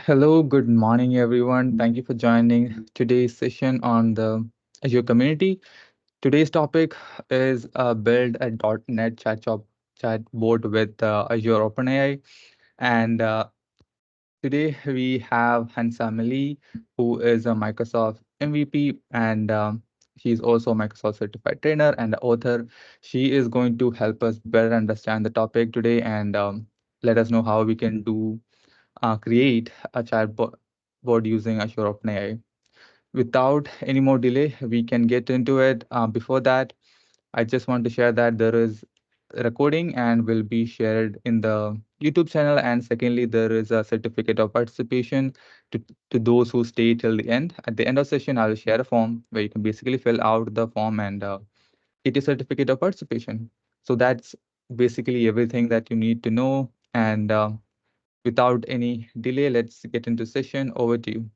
Hello, good morning, everyone. Thank you for joining today's session on the Azure community. Today's topic is build a .NET chatbot with Azure OpenAI. And today we have Hansa Mali, who is a Microsoft MVP, and she's also a Microsoft certified trainer and author. She is going to help us better understand the topic today and let us know how we can create a chatbot using Azure OpenAI. Without any more delay, we can get into it. Before that, I just want to share that there is a recording and will be shared in the YouTube channel. And secondly, there is a certificate of participation to, to those who stay till the end. At the end of session, I'll share a form where you can basically fill out the form and get a certificate of participation. So that's basically everything that you need to know. And without any delay, let's get into session. Over to you.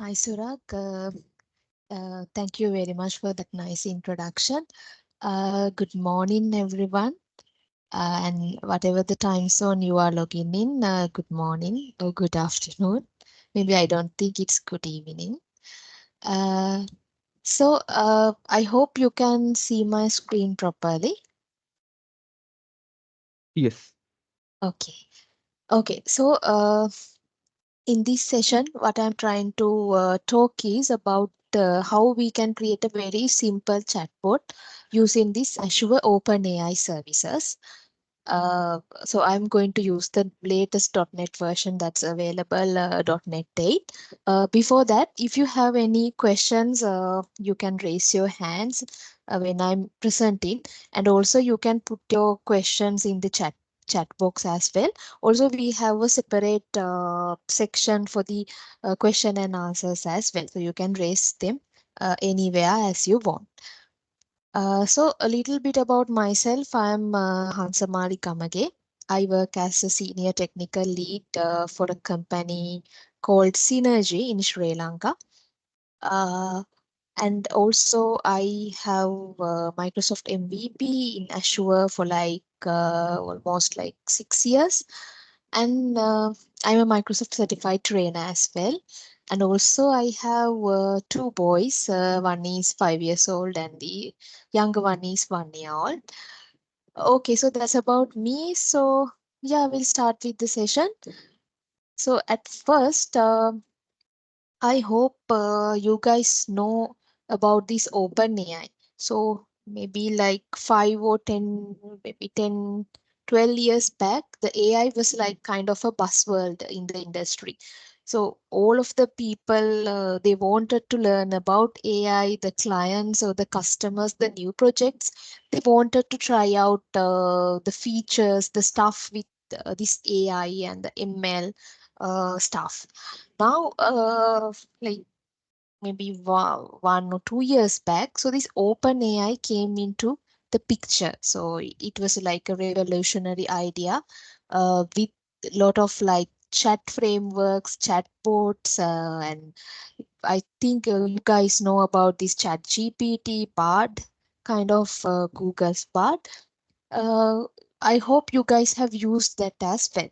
Hi, Surag. Thank you very much for that nice introduction. Good morning, everyone. And whatever the time zone you are logging in, good morning or good afternoon. Maybe I don't think it's good evening. Uh, I hope you can see my screen properly. Yes. Okay. Okay. In this session, what I'm trying to talk is about how we can create a very simple chatbot using this Azure OpenAI services. I'm going to use the latest .NET version that's available, .NET 8. Before that, if you have any questions, you can raise your hands when I'm presenting, and also you can put your questions in the chat box as well. Also, we have a separate section for the question and answers as well, so you can raise them anywhere as you want. So a little bit about myself. I'm Hansamari Kamage. I work as a senior technical lead for a company called Synergy in Sri Lanka. Uh, and also I have Microsoft MVP in Azure for almost like 6 years. And I'm a Microsoft certified trainer as well. And also I have two boys. One is 5 years old and the younger one is 1 year old. Okay, so that's about me. So yeah, we'll start with the session. So at first, I hope you guys know about this OpenAI. So maybe like 5 or 10, maybe 10, 12 years back, the AI was like kind of a buzzword in the industry. So all of the people, they wanted to learn about AI, the clients or the customers, the new projects. They wanted to try out the features, the stuff with this AI and the ML stuff. Now, like maybe 1 or 2 years back, so this open AI came into the picture. So it was like a revolutionary idea with a lot of like chat frameworks, chatbots, and I think you guys know about this chat GPT, Bard, kind of Google's Bard. Uh, I hope you guys have used that as well.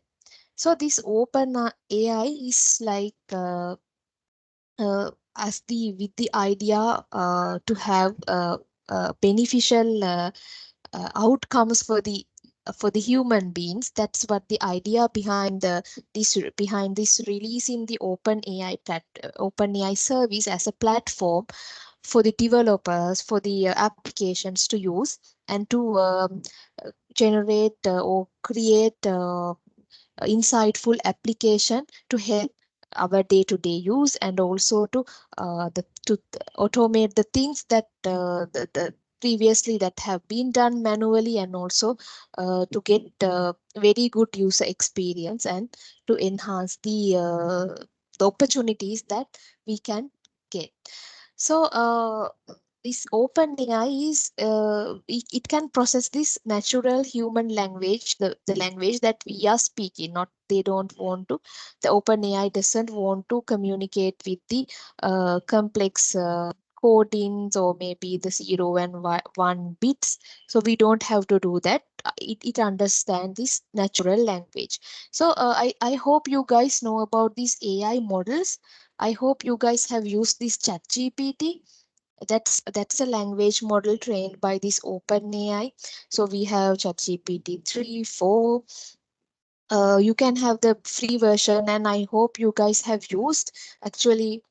So this open AI is like as the with the idea to have beneficial outcomes for the human beings. That's what the idea behind this release in the open AI service as a platform for the developers, for the applications to use and to generate or create insightful application to help our day-to-day use, and also to automate the things that the previously that have been done manually, and also to get very good user experience and to enhance the opportunities that we can get. So this open AI is it can process this natural human language, the language that we are speaking. Not they don't want to. The open AI doesn't want to communicate with the complex codings or maybe the 0 and 1 bits. So we don't have to do that. It understands this natural language. So I hope you guys know about these AI models. I hope you guys have used this ChatGPT. That's a language model trained by this OpenAI. So we have ChatGPT 3, 4. You can have the free version, and I hope you guys have used. Actually,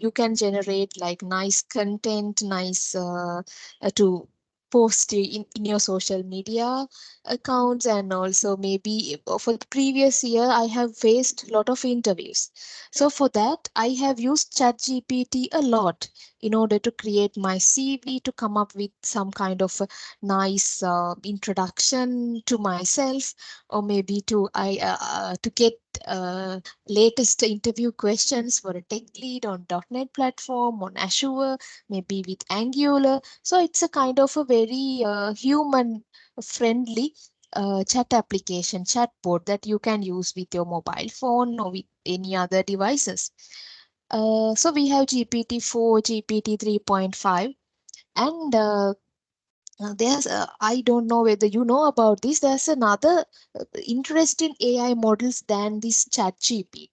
you can generate like nice content, nice to post in your social media accounts. And also maybe for the previous year I have faced a lot of interviews, so for that I have used ChatGPT a lot in order to create my CV, to come up with some kind of a nice introduction to myself, or maybe to get uh, latest interview questions for a tech lead on .NET platform, on Azure, maybe with Angular. So it's a kind of a very human friendly chat application, chatbot that you can use with your mobile phone or with any other devices. So we have GPT-4, GPT 3.5, and there's I don't know whether you know about this. There's another interesting AI models than this chat GPT.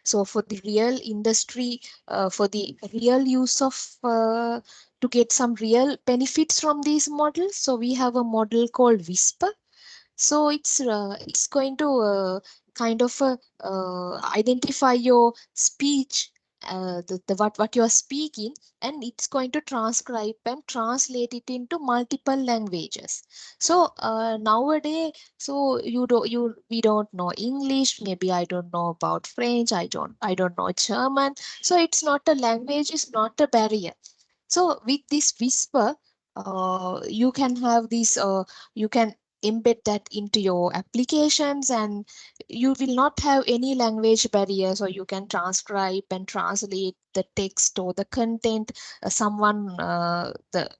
So for the real industry, for the real use of to get some real benefits from these models, so we have a model called Whisper. So it's going to kind of identify your speech, the what you are speaking, and it's going to transcribe and translate it into multiple languages. So nowadays, so you we don't know English, maybe I don't know about French, I don't know German. So it's not a language, is not a barrier. So with this Whisper, you can have this, you can embed that into your applications, and you will not have any language barriers, or you can transcribe and translate the text or the content, someone the the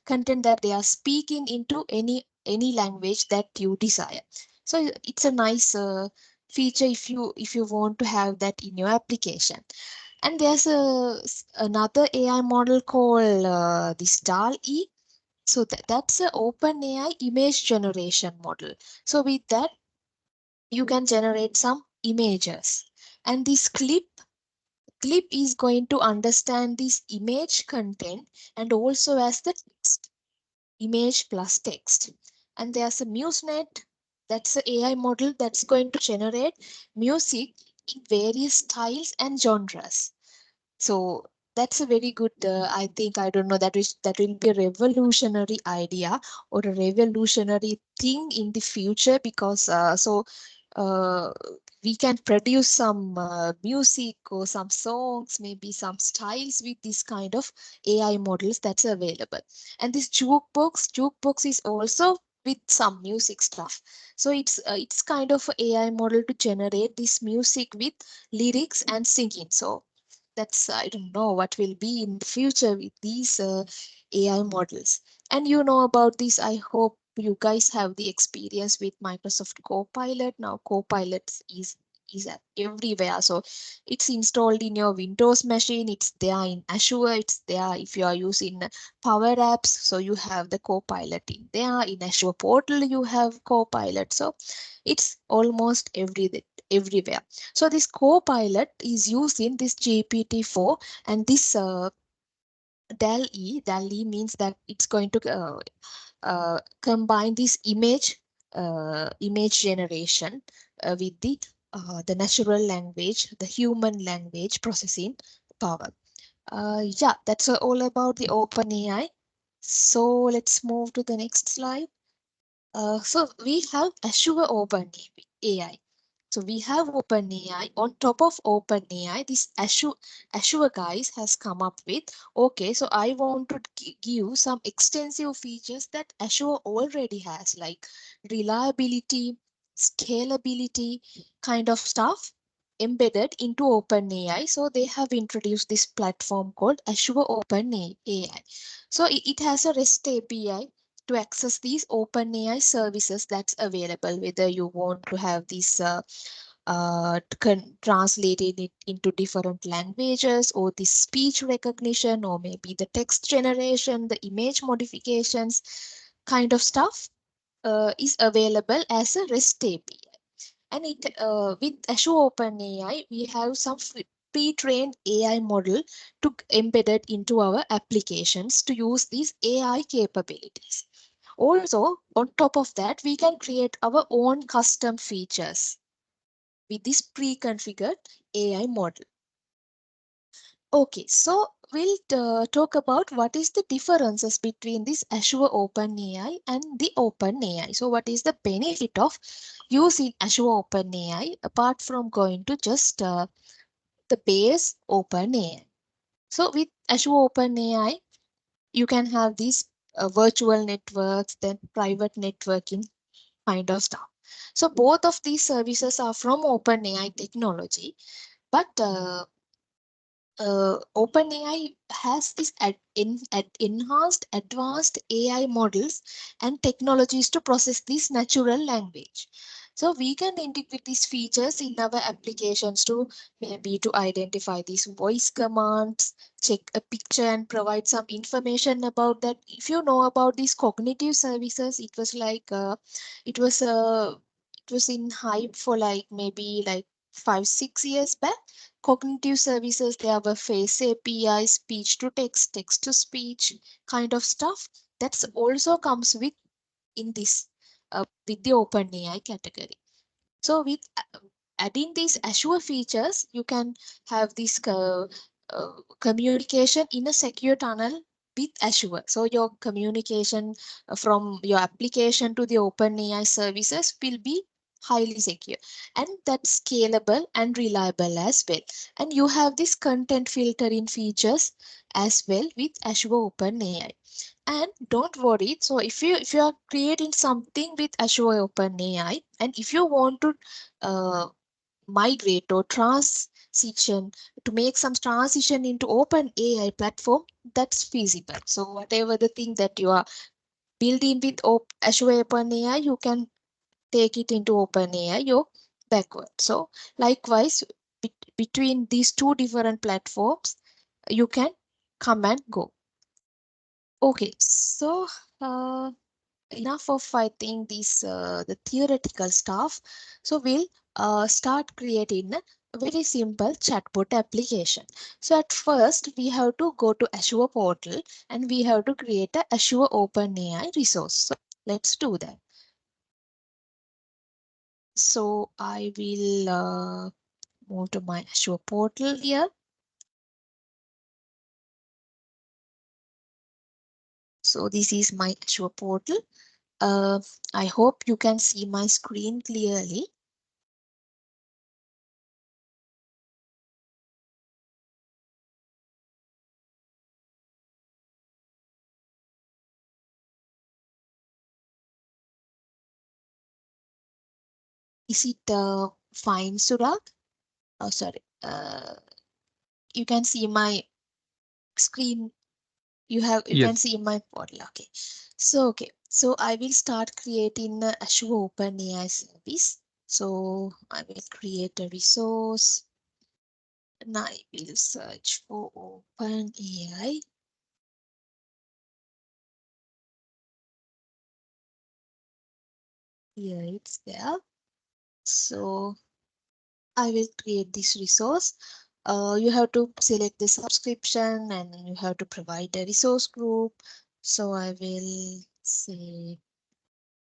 content that they are speaking into any language that you desire. So it's a nice feature if you want to have that in your application. And there's another AI model called this DAL-E. So that's an OpenAI image generation model. So with that, you can generate some images. And this clip is going to understand this image content and also as the text, image plus text. And there's a MuseNet, that's an AI model that's going to generate music in various styles and genres. So that's a very good, I think, I don't know, that will be a revolutionary idea or a revolutionary thing in the future, because uh, we can produce some music or some songs, maybe some styles with this kind of AI models that's available. And this jukebox is also with some music stuff. So it's kind of a AI model to generate this music with lyrics and singing. So that's, I don't know what will be in the future with these AI models. And you know about this, I hope you guys have the experience with Microsoft Copilot. Now Copilot is everywhere. So it's installed in your Windows machine, it's there in Azure, it's there if you are using Power Apps. So you have the Copilot in there. In Azure Portal, you have Copilot. So it's almost everywhere. So this Copilot is used in this GPT-4, and this DAL-E means that it's going to combine this image generation with the natural language, the human language processing power. Yeah, that's all about the OpenAI. So let's move to the next slide. So we have Azure OpenAI. So we have OpenAI. On top of OpenAI, this Azure guys has come up with, okay, so I want to give some extensive features that Azure already has, like reliability, scalability kind of stuff embedded into OpenAI. So they have introduced this platform called Azure OpenAI. So it has a REST API to access these OpenAI services that's available, whether you want to have these translating it into different languages, or the speech recognition, or maybe the text generation, the image modifications kind of stuff is available as a REST API. And with Azure OpenAI, we have some pre-trained AI model to embedded into our applications to use these AI capabilities. Also, on top of that, we can create our own custom features with this pre-configured AI model. Okay, so we'll talk about what is the differences between this Azure OpenAI and the OpenAI. So what is the benefit of using Azure OpenAI apart from going to just the base OpenAI? So with Azure OpenAI, you can have these virtual networks, then private networking kind of stuff. So both of these services are from OpenAI technology, but OpenAI has this enhanced advanced AI models and technologies to process this natural language. So we can integrate these features in our applications to maybe to identify these voice commands, check a picture and provide some information about that. If you know about these cognitive services, it was like it was it was in hype for like maybe like 5 6 years back. Cognitive services, there were face API, speech to text, text to speech kind of stuff. That's also comes in this with the OpenAI category. So with adding these Azure features, you can have this communication in a secure tunnel with Azure. So your communication from your application to the OpenAI services will be highly secure, and that's scalable and reliable as well. And you have this content filtering features as well with Azure OpenAI. And don't worry, so if you are creating something with Azure OpenAI, and if you want to uh, migrate or transition to make some transition into OpenAI platform, that's feasible. So whatever the thing that you are building with Azure OpenAI, you can take it into OpenAI your backward. So likewise, between these two different platforms, you can come and go. Okay, so uh, enough of I think this the theoretical stuff. So we'll start creating a very simple chatbot application. So at first we have to go to Azure portal and we have to create a Azure OpenAI resource. So let's do that. So I will move to my Azure portal here. So this is my Azure portal. I hope you can see my screen clearly. Is it fine, Surag? Oh, sorry. You can see my screen. You can Yes. see my portal. Okay. So I will start creating the Azure OpenAI service. So I will create a resource and I will search for OpenAI. Here it's there. So I will create this resource. You have to select the subscription and you have to provide a resource group. So I will say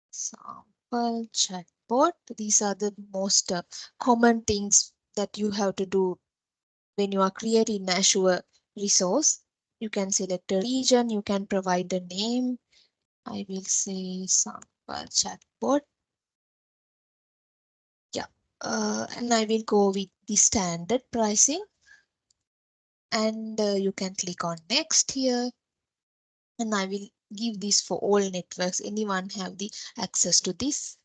sample chatbot. These are the most common things that you have to do when you are creating Azure resource. You can select a region, you can provide the name. I will say sample chatbot. Yeah, and I will go with the standard pricing. And you can click on next here, and I will give this for all networks. Anyone have the access to this?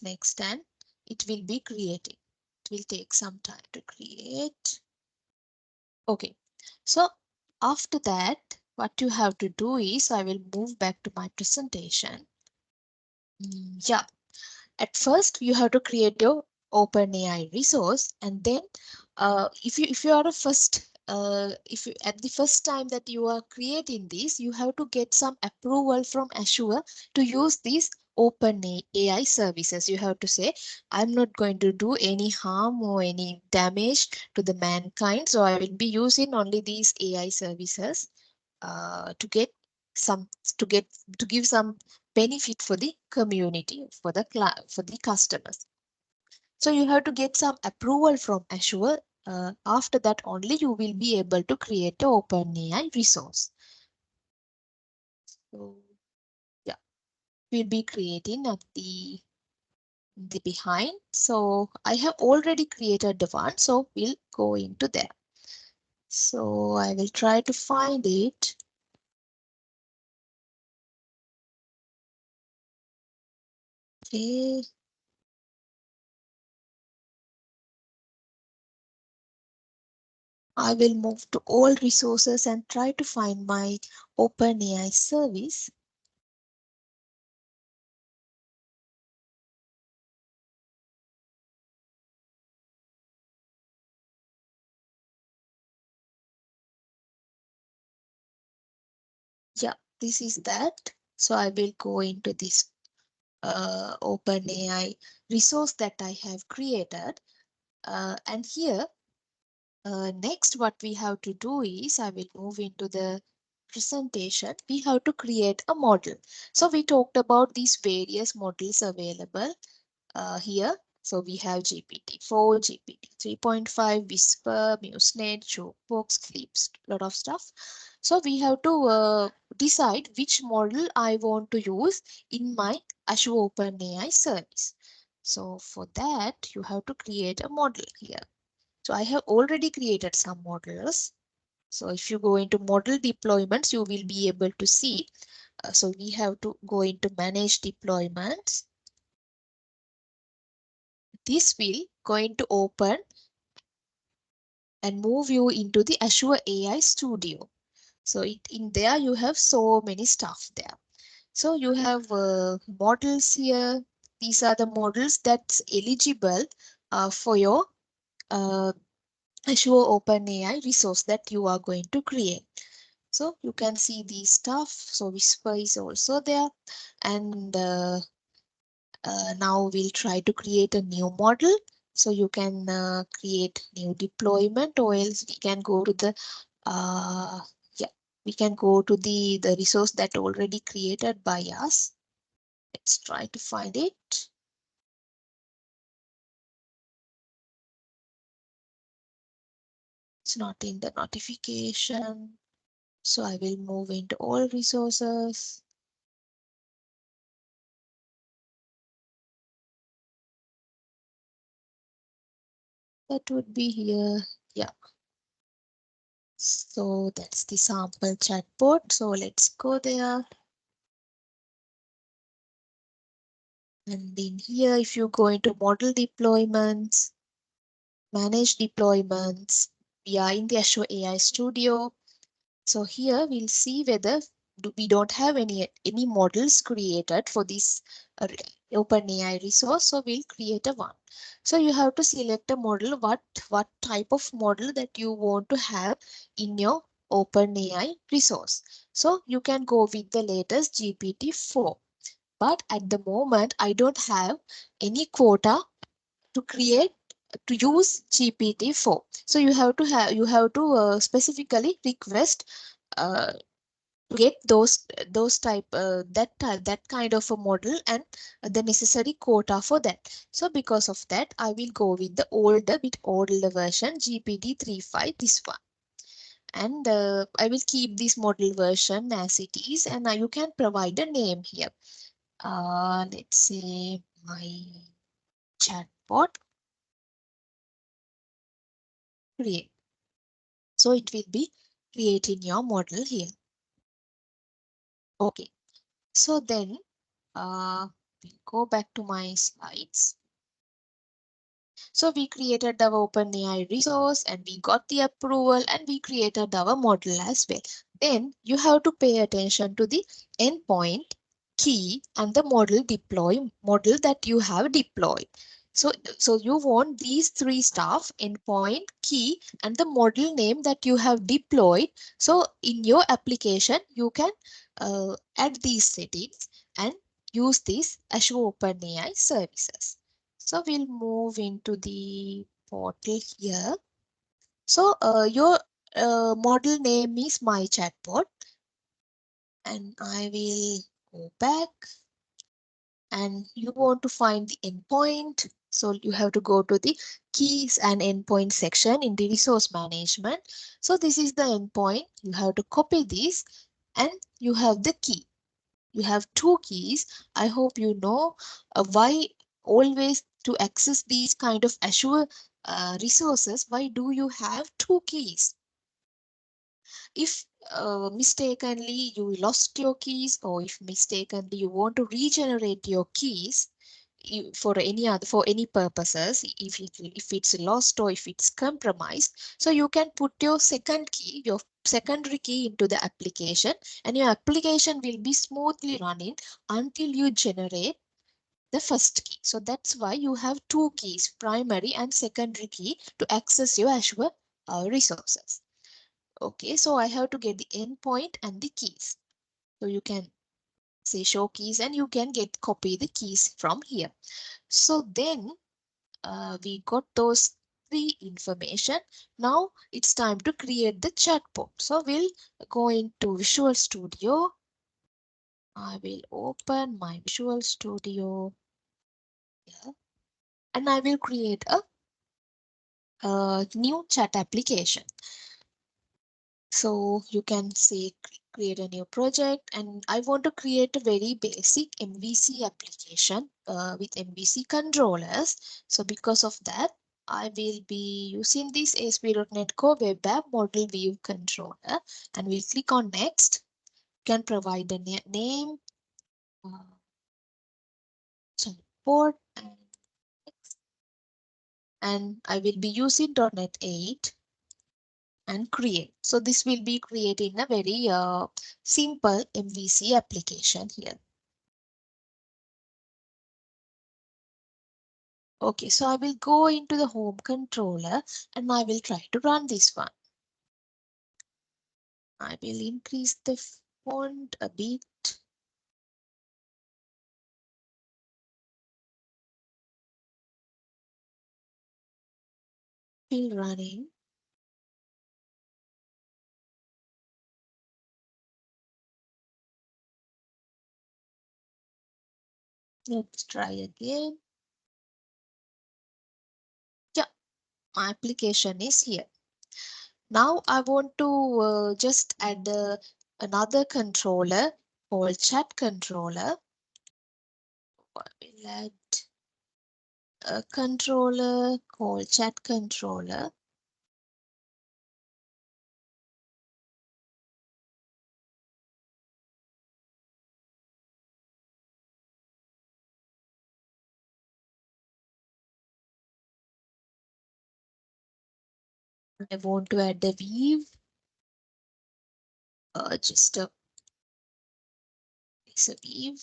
Next, and it will be creating. It will take some time to create. Okay, so after that, what you have to do is I will move back to my presentation. Yeah, At first you have to create your OpenAI resource, and then if you are a first if you at the first time that you are creating this, you have to get some approval from Azure to use these OpenAI services. You have to say, I'm not going to do any harm or any damage to the mankind, so I will be using only these AI services to get some to get to give some benefit for the community, for the for the customers. So you have to get some approval from Azure. After that only you will be able to create a OpenAI resource. So yeah, we'll be creating at the behind. So I have already created the one, so we'll go into there. So I will try to find it. Okay. I will move to all resources and try to find my OpenAI service. Yeah, this is that. So I will go into this OpenAI resource that I have created. And here, next what we have to do is, I will move into the presentation. We have to create a model. So we talked about these various models available here. So we have GPT-4, GPT 3.5, Whisper, MuseNet, Jokebox, Clips, lot of stuff. So we have to decide which model I want to use in my Azure OpenAI service. So for that, you have to create a model here. So I have already created some models. So if you go into model deployments, you will be able to see. So we have to go into manage deployments. This will going to open and move you into the Azure AI Studio. So in there you have so many stuff there. So you have models here. These are the models that's eligible for your uh, Azure OpenAI resource that you are going to create. So you can see these stuff. So Whisper is also there. And now we'll try to create a new model. So you can create new deployment, or else we can go to the yeah, we can go to the resource that already created by us. Let's try to find it. It's not in the notification. So I will move into all resources. That would be here. Yeah. So that's the sample chatbot. So let's go there. And in here, if you go into model deployments, manage deployments, we are in the Azure AI Studio. So here we'll see whether we don't have any models created for this OpenAI resource. So we'll create a one. So you have to select a model, what type of model that you want to have in your OpenAI resource. So you can go with the latest GPT-4. But at the moment, I don't have any quota to create to use GPT-4. So you have to specifically request uh, to get those type that kind of a model and the necessary quota for that. So because of that, I will go with the bit older version GPT 3.5, this one. And I will keep this model version as it is, and you can provide a name here. Let's say my chatbot create. So it will be creating your model here. Okay. So then we'll go back to my slides. So we created our OpenAI resource and we got the approval and we created our model as well. Then you have to pay attention to the endpoint key and the model that you have deployed. So, so you want these three stuff: endpoint, key, and the model name that you have deployed. So in your application, you can add these settings and use these Azure OpenAI services. So we'll move into the portal here. So your model name is my chatbot, and I will go back, and you want to find the endpoint. So you have to go to the keys and endpoint section in the resource management. So this is the endpoint. You have to copy this, and you have the key. You have two keys. I hope you know why always to access these kind of Azure resources, why do you have two keys? If mistakenly you lost your keys, or if mistakenly you want to regenerate your keys for any purposes, if it's lost or if it's compromised, so you can put your second key, your secondary key, into the application, and your application will be smoothly running until you generate the first key. So that's why you have two keys, primary and secondary key, to access your Azure resources. Okay, so I have to get the endpoint and the keys. So you can say show keys, and you can copy the keys from here. So then we got those three information. Now it's time to create the chatbot. So we'll go into Visual Studio. I will open my Visual Studio here, and I will create a new chat application. So you can say create a new project, and I want to create a very basic MVC application with MVC controllers. So because of that, I will be using this ASP.NET Core Web App Model View Controller, and we'll click on next. You can provide the name, uh, support, and I will be using .NET 8 and create. So this will be creating a very simple MVC application here. Okay, so I will go into the home controller, and I will try to run this one. I will increase the font a bit. Still running. Let's try again. Yeah, my application is here. Now I want to just add another controller called chat controller. I will add a controller called chat controller. I want to add a view, just a view.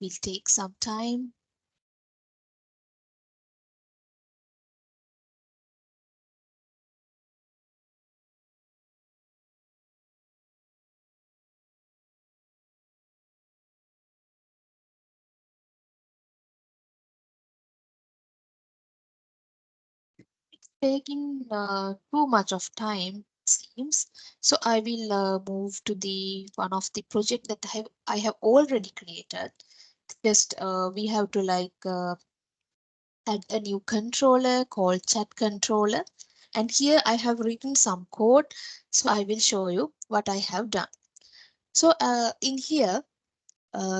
Will take some time. Taking too much of time, seems. So I will move to the one of the project that I have already created. Just we have to add a new controller called chat controller, and here I have written some code. So I will show you what I have done. So in here,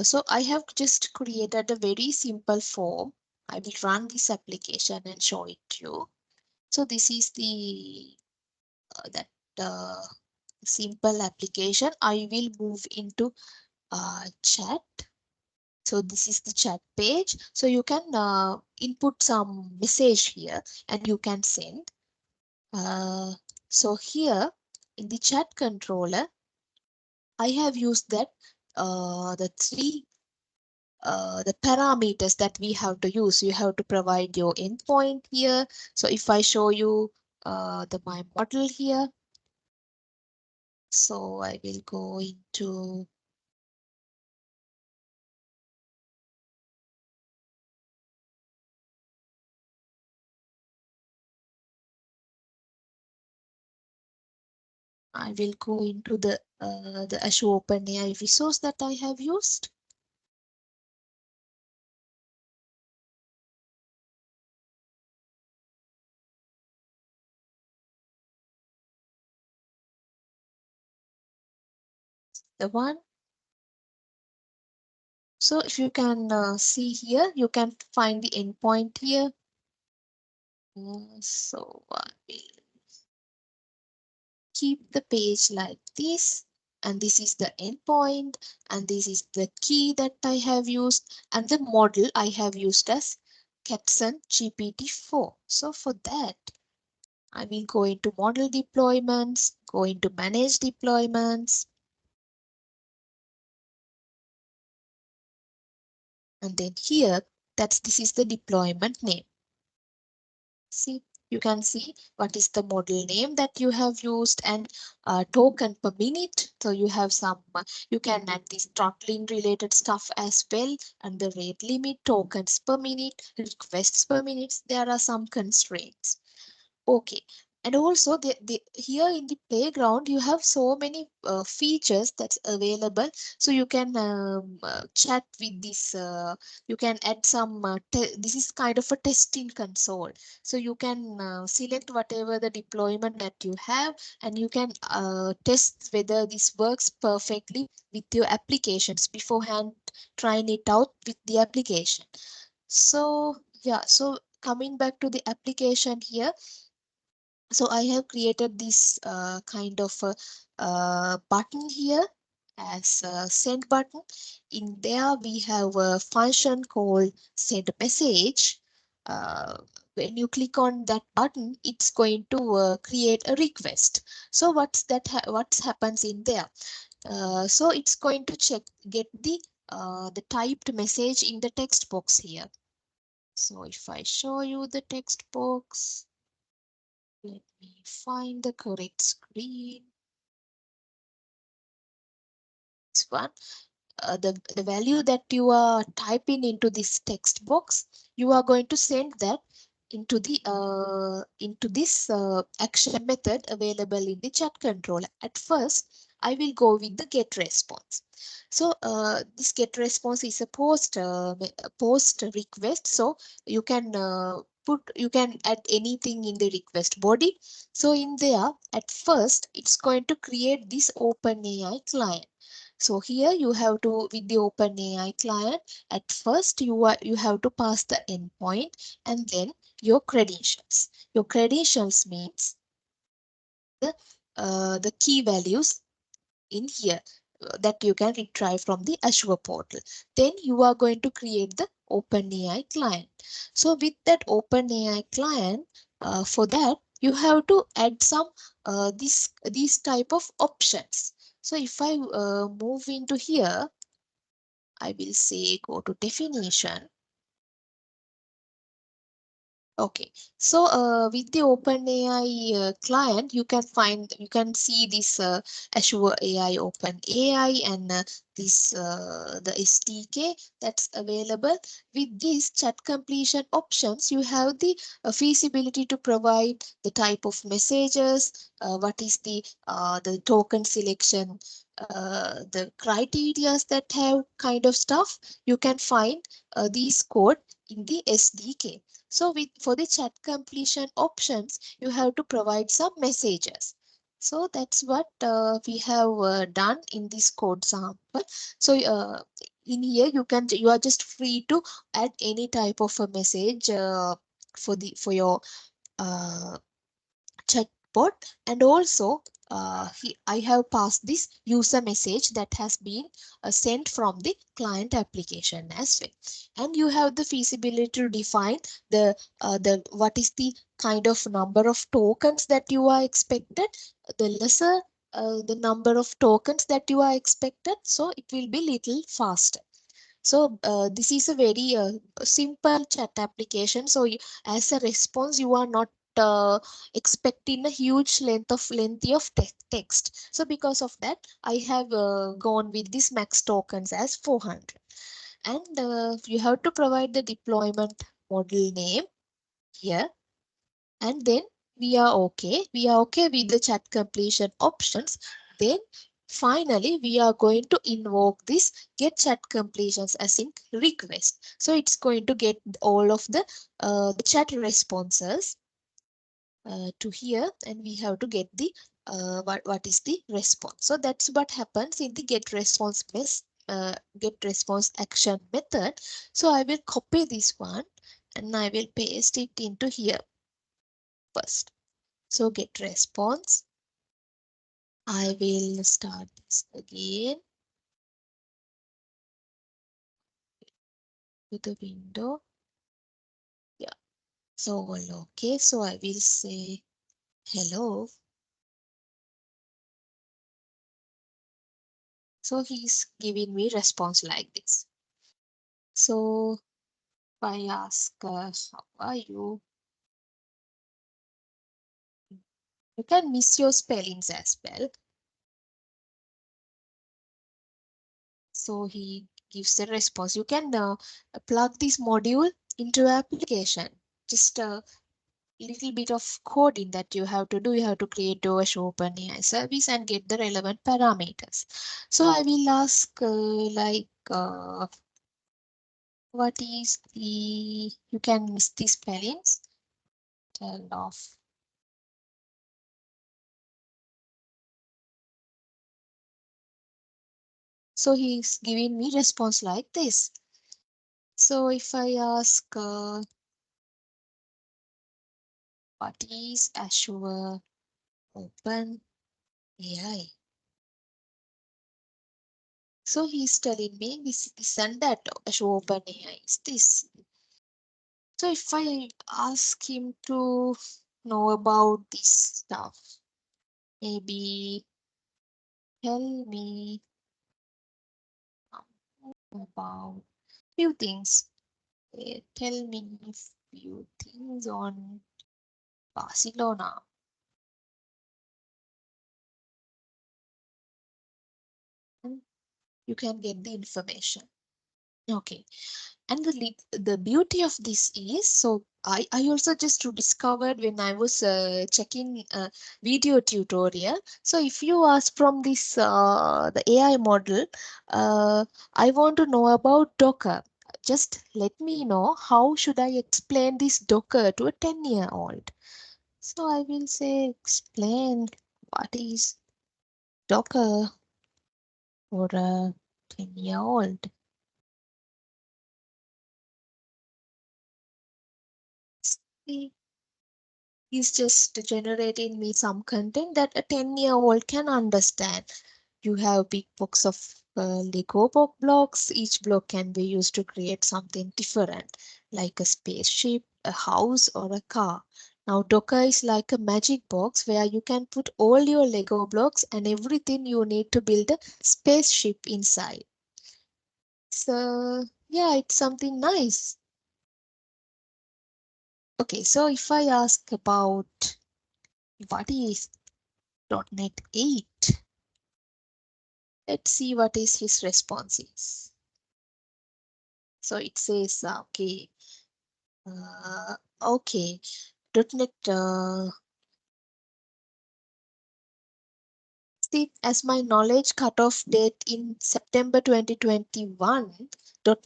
so I have just created a very simple form. I will run this application and show it to you. So this is the that uh, simple application. I will move into chat. So this is the chat page. So you can input some message here and you can send. So here in the chat controller, I have used that the three the parameters that we have to use. You have to provide your endpoint here. So if I show you my model here, so I will go into the Azure OpenAI resource that I have used. The one. So if you can see here, you can find the endpoint here. So I will keep the page like this. And this is the endpoint, and this is the key that I have used, and the model I have used as Capson GPT-4. So for that, I will go into model deployments, go into manage deployments, and then here, this is the deployment name. See, you can see what is the model name that you have used and token per minute. So you have some, you can add this throttling related stuff as well, and the rate limit, tokens per minute, requests per minute. There are some constraints. Okay. And also here in the playground, you have so many features that's available. So you can chat with this, you can add some, this is kind of a testing console. So you can select whatever the deployment that you have, and you can test whether this works perfectly with your applications beforehand, trying it out with the application. So yeah, so coming back to the application here, so I have created this kind of a button here as a send button. In there we have a function called send message. When you click on that button, it's going to create a request. So what happens in there? So it's going to get the typed message in the text box here. So if I show you the text box, let me find the correct screen. This one, the value that you are typing into this text box, you are going to send that into this action method available in the chat controller. At first, I will go with the get response. So this get response is a post request. So you can you can add anything in the request body. So in there, at first, it's going to create this OpenAI client. So here you have to, with the OpenAI client, at first you have to pass the endpoint and then your credentials. Your credentials means the key values in here that you can retrieve from the Azure portal. Then you are going to create the OpenAI client. So with that OpenAI client, for that you have to add some these type of options. So if I move into here, I will say go to definition. Okay, so with the OpenAI client, you can see this Azure AI OpenAI and this the SDK that's available. With these chat completion options, you have the feasibility to provide the type of messages, what is the token selection, the criterias that have kind of stuff. You can find these code in the SDK. So for the chat completion options, you have to provide some messages. So that's what we have done in this code sample. So in here you are just free to add any type of a message for your uh, chatbot, and also I have passed this user message that has been sent from the client application as well. And you have the feasibility to define the what is the kind of number of tokens that you are expected. The lesser the number of tokens that you are expected, so it will be little faster. So this is a very simple chat application. So as a response, you are not expecting a huge lengthy of text. So because of that, I have gone with this max tokens as 400. And you have to provide the deployment model name here, and then we are okay with the chat completion options. Then finally we are going to invoke this get chat completions async request. So it's going to get all of the chat responses to here, and we have to get the what is the response. So that's what happens in the get response action method. So I will copy this one and I will paste it into here first. So get response. I will start this again with the window. Yeah. So all okay. So I will say hello. So he's giving me response like this. So if I ask how are you? You can miss your spellings as well. So he gives the response. You can plug this module into application. Just little bit of coding that you have to do. You have to create your OpenAI service and get the relevant parameters. So I will ask what is the, you can miss the spellings, turn off. So he's giving me response like this. So if I ask what is Azure OpenAI? So he's telling me this and that. Azure OpenAI is this. So if I ask him to know about this stuff, maybe tell me about few things. Tell me few things on Barcelona. And you can get the information. Okay. And the beauty of this is, so I also just discovered when I was checking video tutorial. So if you ask from this the AI model, I want to know about Docker. Just let me know how should I explain this Docker to a 10-year-old. So I will say explain what is Docker for a 10-year-old. He's just generating me some content that a 10-year-old can understand. You have big box of Lego blocks. Each block can be used to create something different, like a spaceship, a house, or a car. Now, Docker is like a magic box where you can put all your Lego blocks and everything you need to build a spaceship inside. So, yeah, it's something nice. Okay, so if I ask about what is .NET 8. Let's see what is his response is. So it says, okay, .NET, see, as my knowledge cutoff date in September 2021,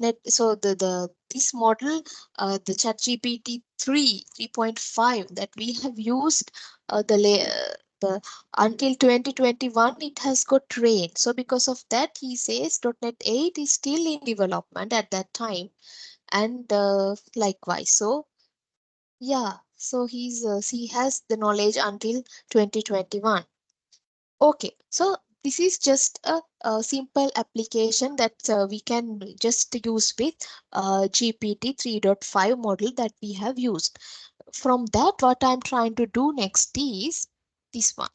.NET, so the this model, the ChatGPT 3.5 that we have used, the until 2021, it has got trained. So because of that, he says .NET 8 is still in development at that time, and likewise. So yeah, so he has the knowledge until 2021. Okay, so this is just a simple application that we can just use with GPT 3.5 model that we have used. From that, what I'm trying to do next is this one.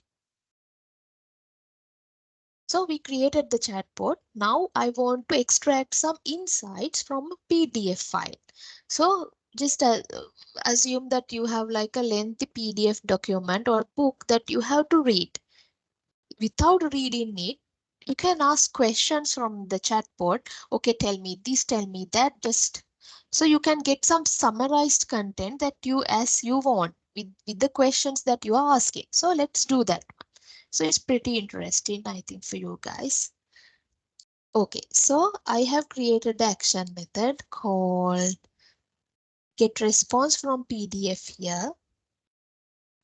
So we created the chatbot. Now I want to extract some insights from a PDF file. So just assume that you have like a lengthy PDF document or book that you have to read. Without reading it, you can ask questions from the chatbot. Okay, tell me this, tell me that. Just so you can get some summarized content that you as you want with the questions that you are asking. So let's do that. So it's pretty interesting, I think, for you guys. Okay, so I have created the action method called get response from PDF here.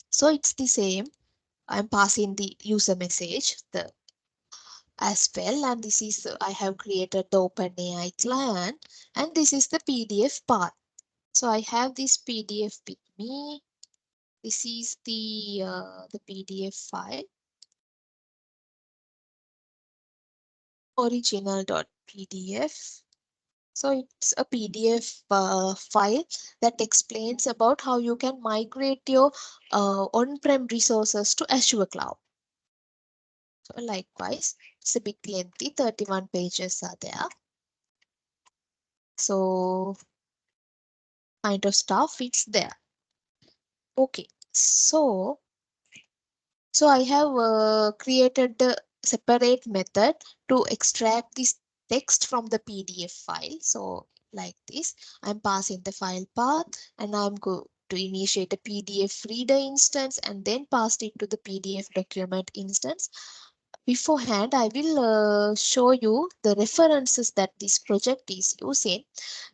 So it's the same. I'm passing the user message the as well, and this is I have created the OpenAI client, and this is the PDF path. So I have this PDF with me. This is the PDF file, original.pdf. So it's a PDF file that explains about how you can migrate your on-prem resources to Azure Cloud. So likewise, it's a bit lengthy, 31 pages are there. So kind of stuff it's there. Okay, so I have created the separate method to extract this text from the PDF file. So like this, I'm passing the file path and I'm going to initiate a PDF reader instance and then pass it to the PDF document instance. Beforehand, I will show you the references that this project is using.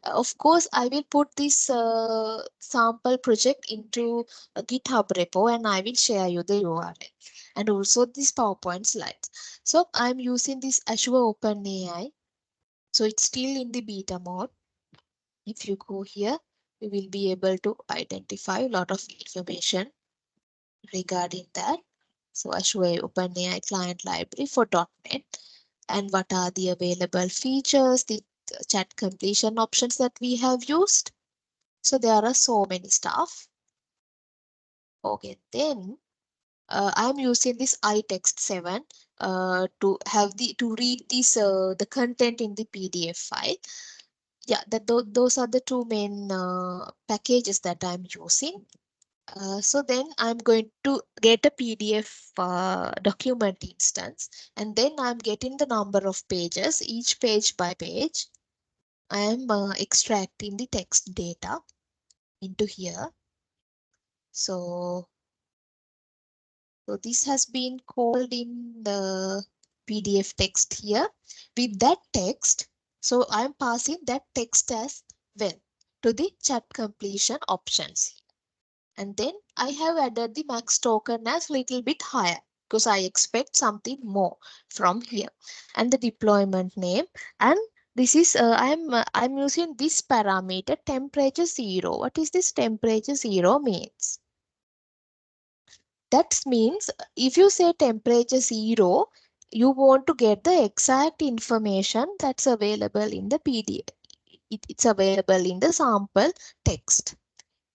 Of course, I will put this sample project into a GitHub repo and I will share you the URL and also these PowerPoint slides. So I'm using this Azure OpenAI. So it's still in the beta mode. If you go here, you will be able to identify a lot of information regarding that. So Azure OpenAI client library for .NET and what are the available features, the chat completion options that we have used. So there are so many stuff. Okay, then I'm using this iText 7 to have to read this the content in the PDF file. Yeah, those are the two main packages that I'm using. So then I'm going to get a PDF document instance, and then I'm getting the number of pages, each page by page. I am extracting the text data into here. So this has been called in the PDF text here. With that text, so I'm passing that text as well to the chat completion options. And then I have added the max token as little bit higher because I expect something more from here. And the deployment name, and this is I'm using this parameter temperature 0. What is this temperature 0 means? That means if you say temperature 0, you want to get the exact information that's available in the PDF. It's available in the sample text.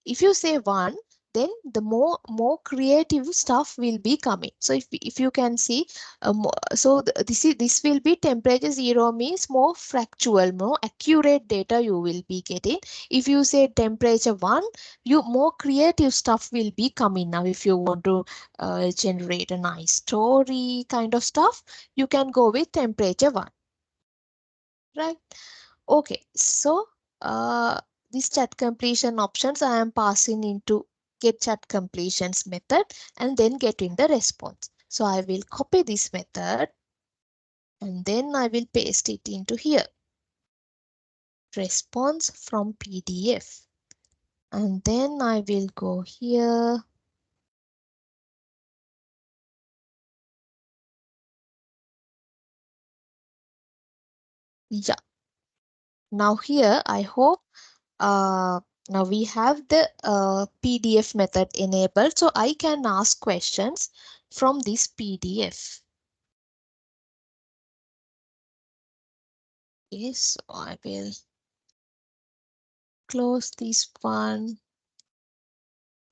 If you say 1, then the more creative stuff will be coming. So if you can see, this will be temperature 0 means more factual, more accurate data you will be getting. If you say temperature 1, you more creative stuff will be coming. Now if you want to generate a nice story kind of stuff, you can go with temperature 1, right? Okay, so uh, this chat completion options I am passing into get chat completions method and then getting the response. So I will copy this method and then I will paste it into here. Response from PDF. And then I will go here. Yeah. Now here I hope now we have the PDF method enabled, so I can ask questions from this PDF. Yes, so I will close this one,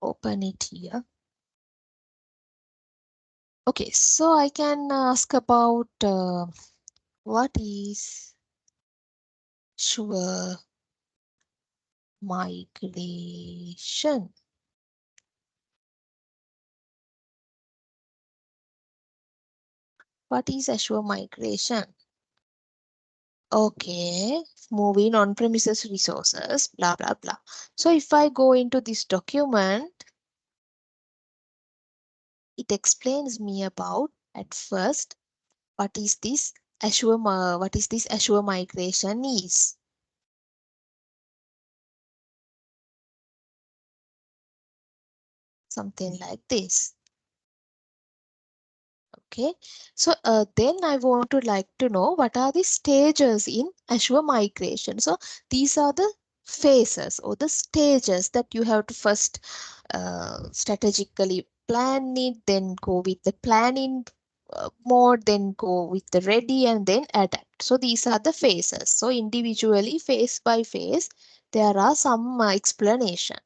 open it here. Okay, so I can ask about what is Azure migration? What is Azure migration? Okay, moving on-premises resources, blah, blah, blah. So if I go into this document, it explains me about at first what is this Azure migration is. Something like this. Okay, so then I want to like to know what are the stages in Azure migration. So these are the phases or the stages that you have to first strategically plan it, then go with the planning mode, then go with the ready and then adapt. So these are the phases. So individually, phase by phase, there are some explanation.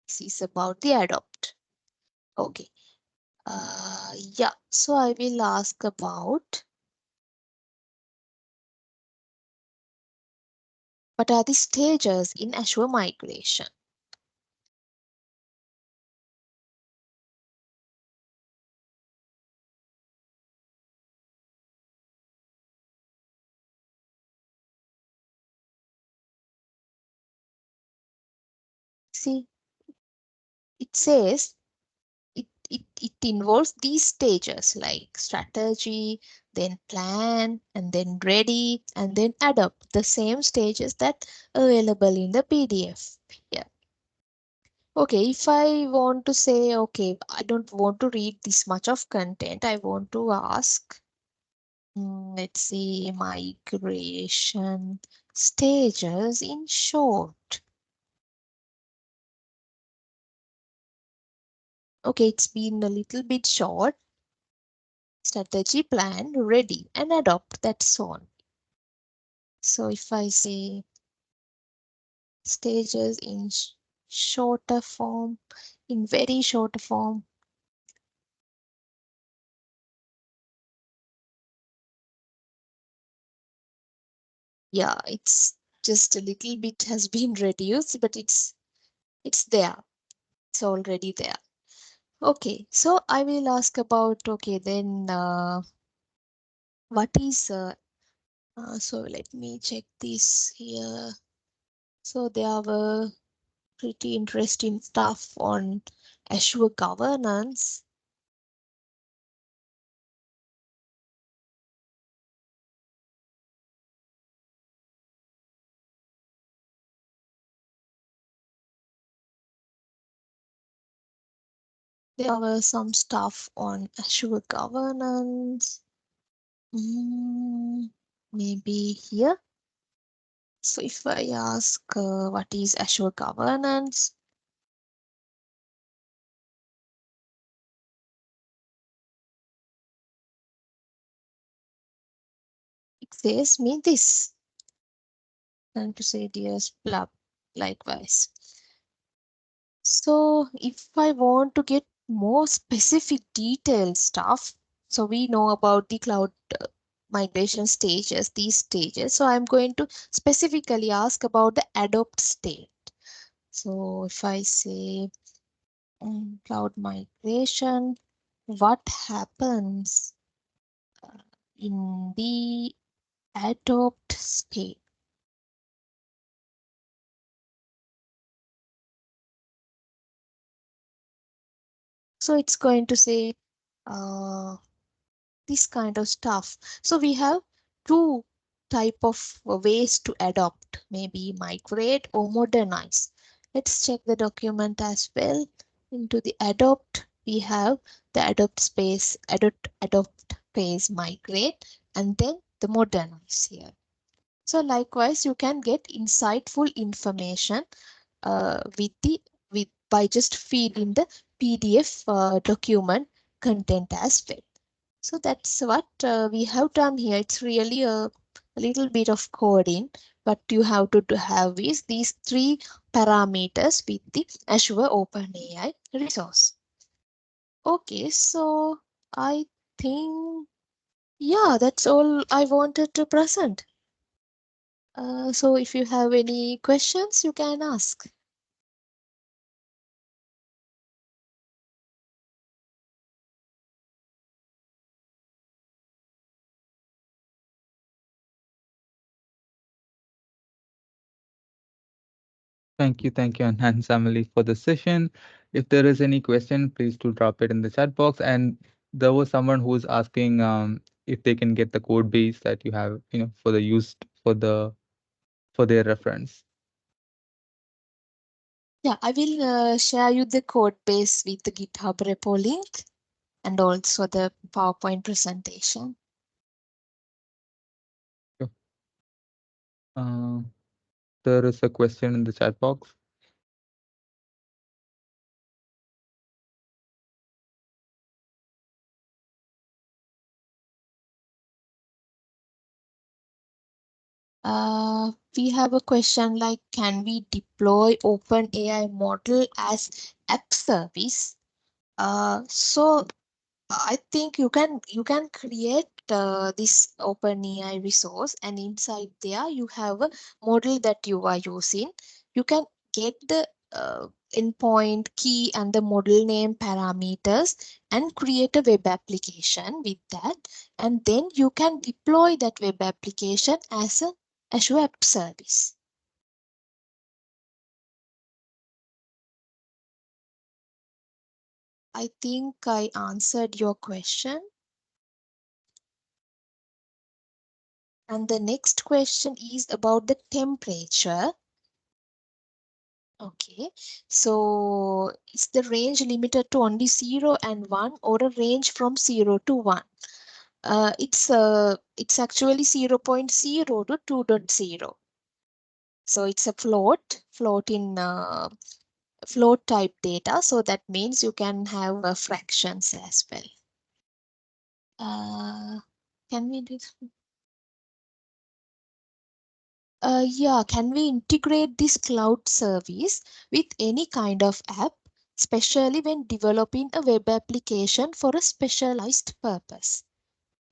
This is about the adopt. Okay. Yeah, so I will ask about what are the stages in Azure migration? See, it says it involves these stages like strategy, then plan, and then ready, and then adopt the same stages that available in the PDF. Yeah. Okay, if I want to say, okay, I don't want to read this much of content, I want to ask, let's see, migration stages in short. Okay, it's been a little bit short. Strategy, plan, ready, and adopt. That's all. So if I say stages in shorter form, in very shorter form, yeah, it's just a little bit has been reduced, but it's there. It's already there. Okay, so I will ask about, okay, then what is so let me check this here. So there were pretty interesting stuff on Azure governance. There were some stuff on Azure governance. Maybe here. So if I ask what is Azure governance, it says me this. And to say yes, blah, likewise. So if I want to get more specific detailed stuff, so we know about the cloud migration stages, these stages. So I'm going to specifically ask about the adopt state. So if I say cloud migration, what happens in the adopt state? So it's going to say uh, this kind of stuff. So we have two type of ways to adopt, maybe migrate or modernize. Let's check the document as well. Into the adopt, we have the adopt phase migrate, and then the modernize here. So likewise, you can get insightful information with by just feeding the PDF document content as well. So that's what we have done here. It's really a little bit of coding, but you have to have these three parameters with the Azure OpenAI resource. Okay, so I think, yeah, that's all I wanted to present. So if you have any questions, you can ask. Thank you, and Emily, for the session. If there is any question, please do drop it in the chat box. And there was someone who was asking if they can get the code base that you have, for the used for their reference. Yeah, I will share you the code base with the GitHub repo link and also the PowerPoint presentation. Sure. Uh, there is a question in the chat box. We have a question like, can we deploy OpenAI model as app service? So I think you can create this OpenAI resource, and inside there you have a model that you are using. You can get the endpoint key and the model name parameters and create a web application with that, and then you can deploy that web application as a Azure App Service. I think I answered your question. And the next question is about the temperature. Okay, so is the range limited to only 0 and 1 or a range from 0 to 1? It's actually 0.0 to 2.0. So it's a float in float type data. So that means you can have fractions as well. Can we do? Yeah, can we integrate this cloud service with any kind of app, especially when developing a web application for a specialized purpose?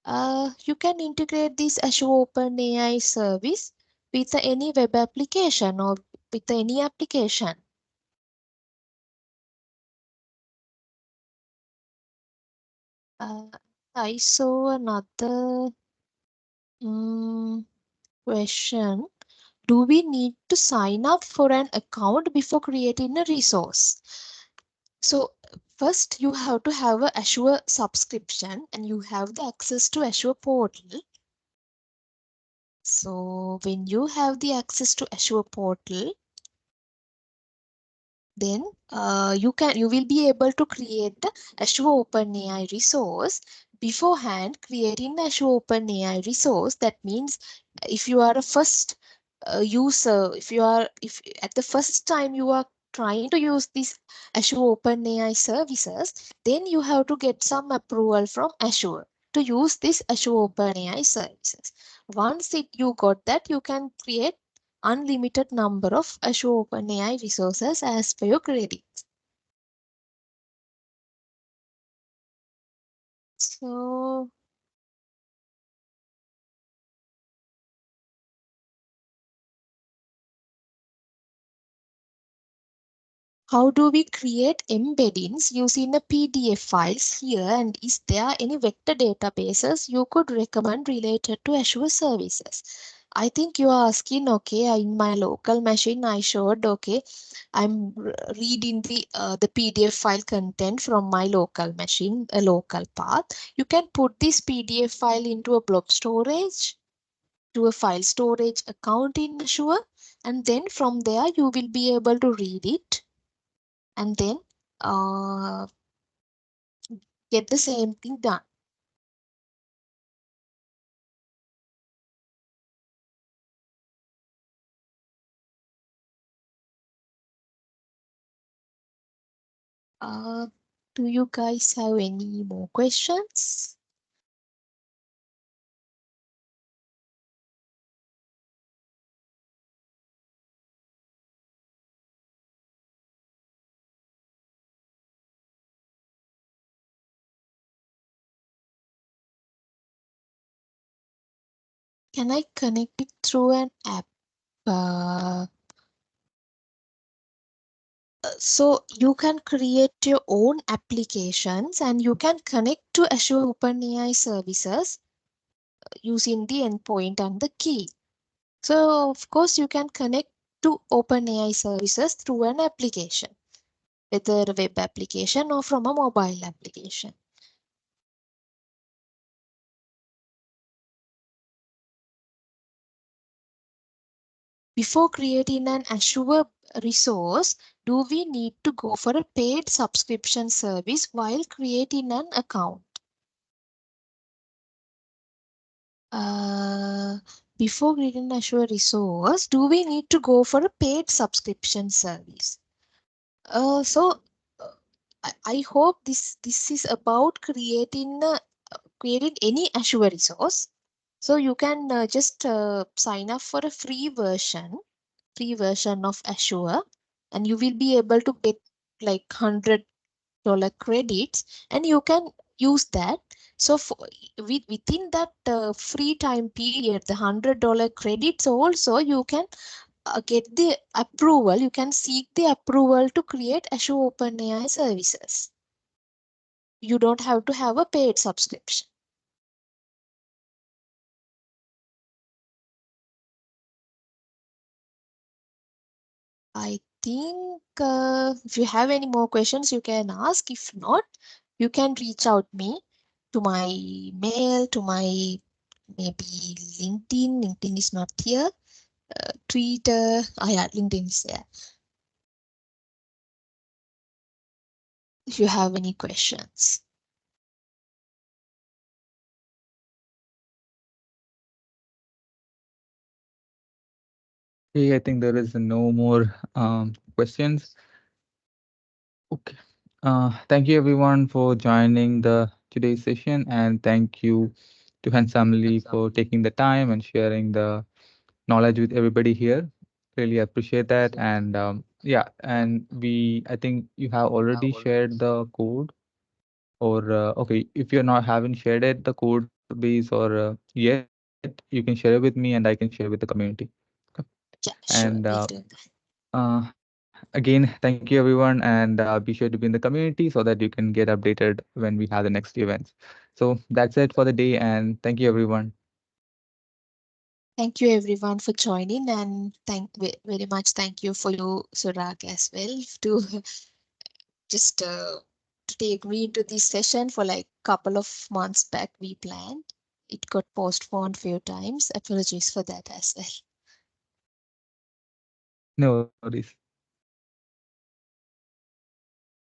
You can integrate this Azure OpenAI service with any web application or with any application. Uh, I saw another question. Do we need to sign up for an account before creating a resource? So first you have to have a Azure subscription and you have the access to Azure portal. So when you have the access to Azure portal, then you will be able to create the Azure OpenAI resource. Beforehand, creating the Azure OpenAI resource, that means if you are a first user, if at the first time you are trying to use this Azure OpenAI services, then you have to get some approval from Azure to use this Azure OpenAI services. Once you got that, you can create unlimited number of Azure OpenAI resources as per your credits. So how do we create embeddings using the PDF files here? And is there any vector databases you could recommend related to Azure services? I think you are asking, okay, in my local machine, I showed, okay, I'm reading the PDF file content from my local machine, a local path. You can put this PDF file into a blob storage, to a file storage account in Azure, and then from there you will be able to read it and then uh, get the same thing done. Uh, Do you guys have any more questions? Can I connect it through an app? Uh, so you can create your own applications and you can connect to Azure OpenAI services using the endpoint and the key. So of course you can connect to OpenAI services through an application, whether a web application or from a mobile application. Before creating an Azure resource, do we need to go for a paid subscription service while creating an account? Uh, Before creating an Azure resource, do we need to go for a paid subscription service? So uh, I hope this is about creating any Azure resource. So you can just sign up for a free version of Azure, and you will be able to get like $100 credits, and you can use that. So within that free time period, the $100 credits also you can get the approval. You can seek the approval to create Azure OpenAI services. You don't have to have a paid subscription. I think if you have any more questions, you can ask. If not, you can reach out me to my mail, to my maybe LinkedIn. LinkedIn is not here. Twitter. Oh yeah, LinkedIn is there. If you have any questions. Okay, I think there is no more questions. Okay. Thank you everyone for joining the today's session, and thank you to Hans family for taking the time and sharing the knowledge with everybody here. Really appreciate that. And yeah, and I think you have already shared the code, or okay, if you're not haven't shared it, the code base, or yet, you can share it with me and I can share with the community. Okay. Yeah, And sure, we'll do that. again, thank you everyone, and be sure to be in the community so that you can get updated when we have the next events. So that's it for the day, and thank you everyone. Thank you everyone for joining, and very much thank you for you, Surag, as well, to just to take me into this session for like couple of months back we planned. It got postponed few times. Apologies for that as well. No worries.